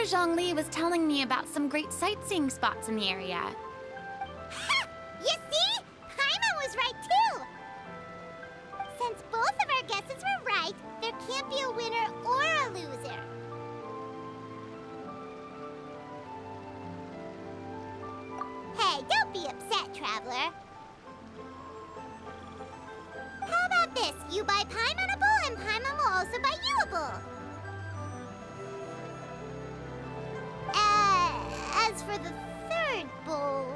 Mr. Zhongli was telling me about some great sightseeing spots in the area. Ha! You see? Paimon was right too! Since both of our guesses were right, there can't be a winner or a loser. Hey, don't be upset, Traveler. How about this? You buy Paimon a bowl, and Paimon will also buy you a bowl. As for the third bowl...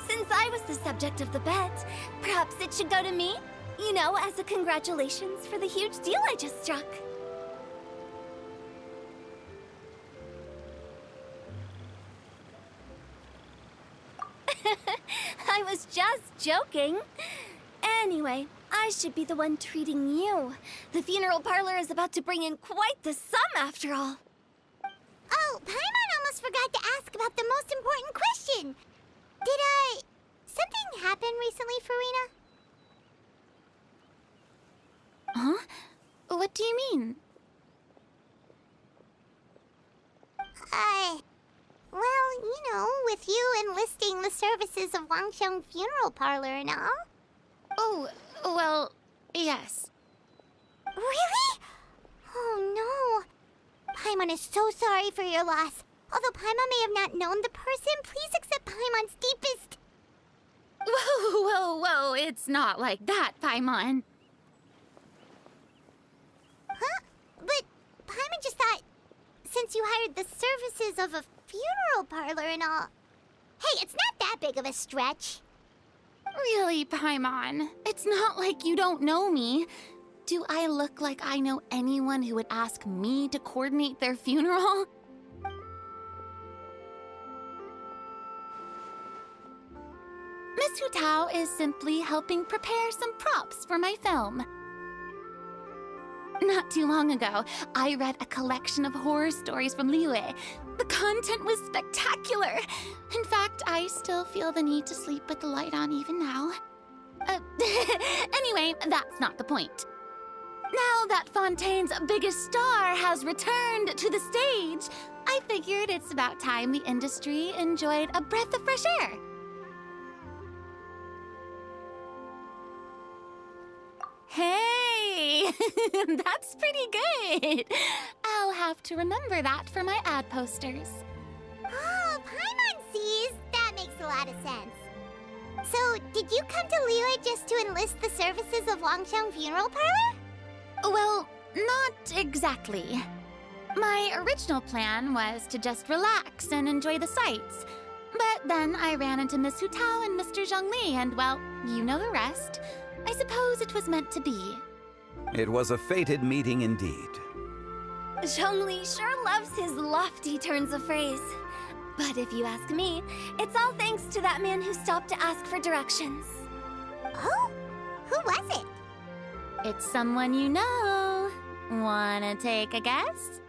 Since I was the subject of the bet, perhaps it should go to me? You know, as a congratulations for the huge deal I just struck. I was just joking. Anyway, I should be the one treating you. The funeral parlor is about to bring in quite the sum after all. Oh, Paimon almost forgot to ask about the most important question. Something happen recently, FURINA? Huh? What do you mean? Well, you know, with you enlisting the services of Wangsheng Funeral Parlor and all. Oh, well, yes. Really? Oh, no. Paimon is so sorry for your loss. Although Paimon may have not known the person, please accept Paimon's deepest... Whoa, it's not like that, Paimon. Huh? But Paimon just thought, since you hired the services of a funeral parlor and all... Hey, it's not that big of a stretch. Really, Paimon? It's not like you don't know me. Do I look like I know anyone who would ask me to coordinate their funeral? Miss Hu Tao is simply helping prepare some props for my film. Not too long ago, I read a collection of horror stories from Liyue. The content was spectacular. In fact, I still feel the need to sleep with the light on even now. Anyway, that's not the point. Now that Fontaine's biggest star has returned to the stage, I figured it's about time the industry enjoyed a breath of fresh air. Hey, that's pretty good. I'll have to remember that for my ad posters. Oh, Paimon sees. That makes a lot of sense. So, did you come to Liyue just to enlist the services of Wangsheng Funeral Parlor? Well, not exactly. My original plan was to just relax and enjoy the sights. But then I ran into Miss Hu Tao and Mr. Zhongli, and well, you know the rest. I suppose it was meant to be. It was a fated meeting indeed. Zhongli sure loves his lofty turns of phrase. But if you ask me, it's all thanks to that man who stopped to ask for directions. Oh? Who was it? It's someone you know. Wanna take a guess?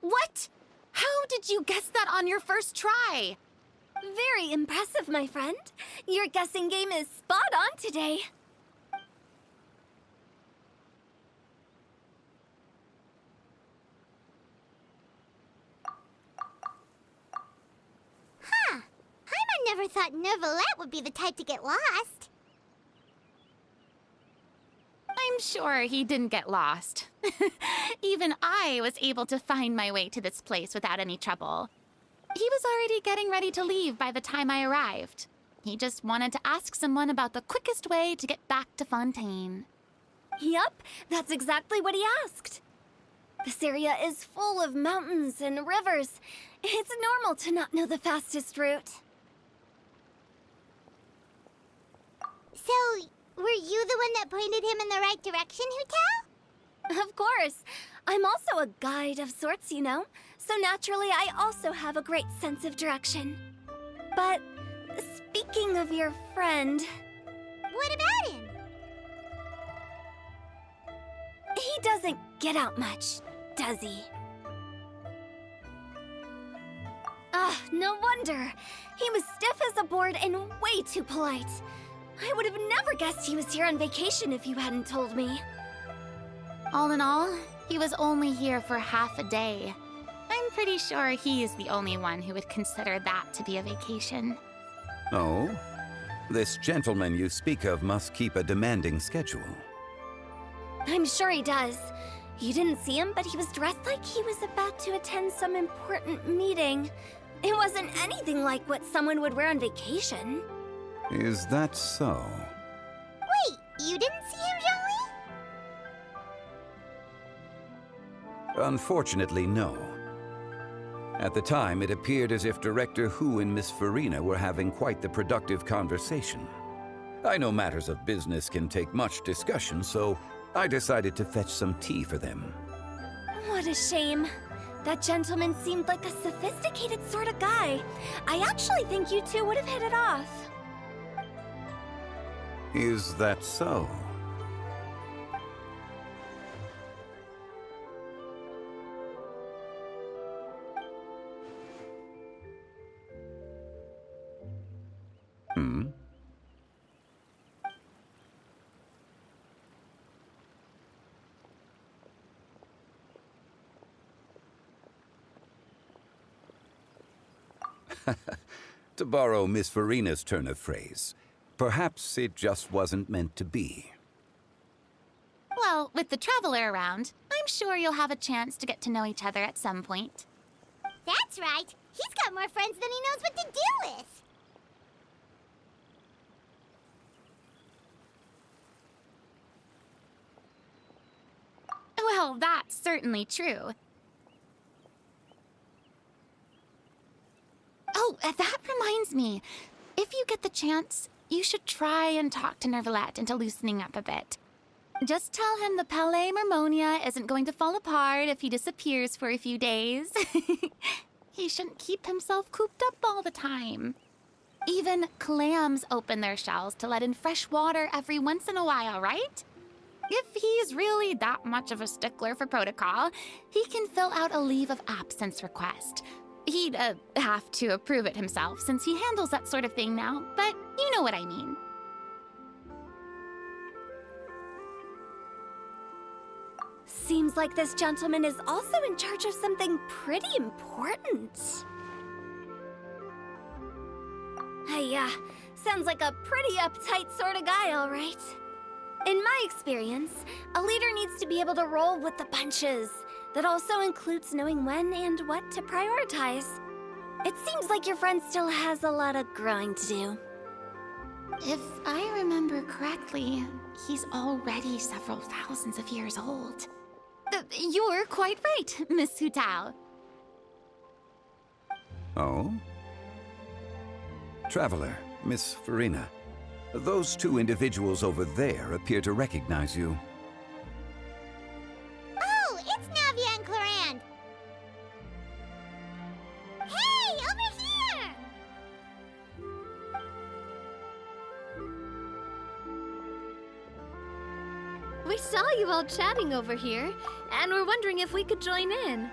What? How did you guess that on your first try? Very impressive, my friend. Your guessing game is spot on today. Huh. Paimon never thought Neuvelette would be the type to get lost. I'm sure he didn't get lost. Even I was able to find my way to this place without any trouble. He was already getting ready to leave by the time I arrived. He just wanted to ask someone about the quickest way to get back to Fontaine. Yup, that's exactly what he asked. This area is full of mountains and rivers. It's normal to not know the fastest route. So, were you the one that pointed him in the right direction, Hu Tao? Of course. I'm also a guide of sorts, you know. So naturally, I also have a great sense of direction. But speaking of your friend... What about him? He doesn't get out much, does he? Ah, No wonder. He was stiff as a board and way too polite. I would have never guessed he was here on vacation if you hadn't told me. All in all, he was only here for half a day. I'm pretty sure he's the only one who would consider that to be a vacation. Oh? This gentleman you speak of must keep a demanding schedule. I'm sure he does. You didn't see him, but he was dressed like he was about to attend some important meeting. It wasn't anything like what someone would wear on vacation. Is that so? Wait, you didn't see him, Joey? Unfortunately, no. At the time, it appeared as if Director Hu and Miss FURINA were having quite the productive conversation. I know matters of business can take much discussion, so I decided to fetch some tea for them. What a shame. That gentleman seemed like a sophisticated sort of guy. I actually think you two would have hit it off. Is that so? Hmm? To borrow Miss FURINA's turn of phrase, perhaps it just wasn't meant to be. Well, with the Traveler around, I'm sure you'll have a chance to get to know each other at some point. That's right. He's got more friends than he knows what to do with. Well, that's certainly true. Oh, that reminds me. If you get the chance, you should try and talk to Neuvelette into loosening up a bit. Just tell him the Palais Mermonia isn't going to fall apart if he disappears for a few days. He shouldn't keep himself cooped up all the time. Even clams open their shells to let in fresh water every once in a while, right? If he's really that much of a stickler for protocol, he can fill out a leave of absence request. He'd have to approve it himself since he handles that sort of thing now, but you know what I mean. Seems like this gentleman is also in charge of something pretty important. Hey, sounds like a pretty uptight sort of guy, all right. In my experience, a leader needs to be able to roll with the punches. That also includes knowing when and what to prioritize. It seems like your friend still has a lot of growing to do. If I remember correctly, he's already several thousands of years old. You're quite right, Miss Hu Tao. Oh? Traveler, Miss FURINA, those two individuals over there appear to recognize you. Oh, it's Navia and Clarand. Hey, over here! We saw you all chatting over here, and we're wondering if we could join in.